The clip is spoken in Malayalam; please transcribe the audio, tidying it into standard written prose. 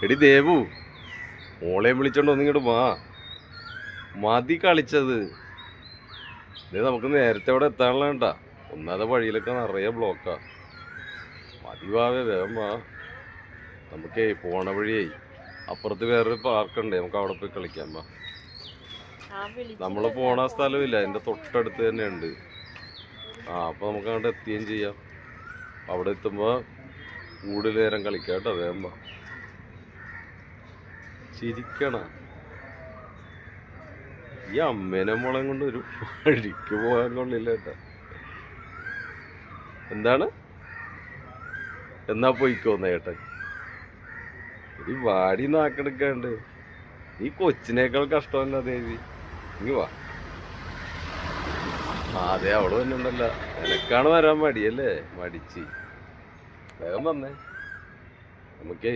എടി ദേവു, മോളെ വിളിച്ചോണ്ട് ഒന്നിങ്ങോട്ട് വാ. മതി കളിച്ചത്. ഇത് നമുക്ക് നേരത്തെ അവിടെ എത്താനുള്ള കേട്ടാ. ഒന്നാമത്തെ വഴിയിലൊക്കെ നിറയെ ബ്ലോക്കാ. മതി വാവേ, വേഗം വാ. നമുക്കേ പോണ വഴിയേ അപ്പുറത്ത് വേറൊരു പാർക്കുണ്ടേ, നമുക്ക് അവിടെ പോയി കളിക്കാം. വാ. നമ്മൾ പോണ സ്ഥലമില്ല, എൻ്റെ തൊട്ടടുത്ത് തന്നെ ഉണ്ട്. അപ്പോൾ നമുക്ക് അങ്ങോട്ട് എത്തുകയും ചെയ്യാം. അവിടെ എത്തുമ്പോൾ കൂടുതൽ നേരം കളിക്കാം കേട്ടോ. വേഗം വാ. ചിരിക്കണ ഈ അമ്മേനെ മോളെ കൊണ്ട് ഒരു വഴിക്ക് പോകാൻ കൊള്ളില്ല കേട്ടോ. എന്താണ്? എന്നാ പോയിക്കോന്ന ഏട്ടൻ. ഈ വാടി നാക്കെടുക്കാണ്ട് ഈ കൊച്ചിനേക്കാൾ കഷ്ടമല്ല ദേവി. ഇങ്ങ് വാ. അതെ, അവള് വന്നിട്ടുണ്ടല്ല. എനക്കാണ് വരാൻ മടിയല്ലേ, മടിച്ച്. വേഗം വന്നേ. നമുക്കേ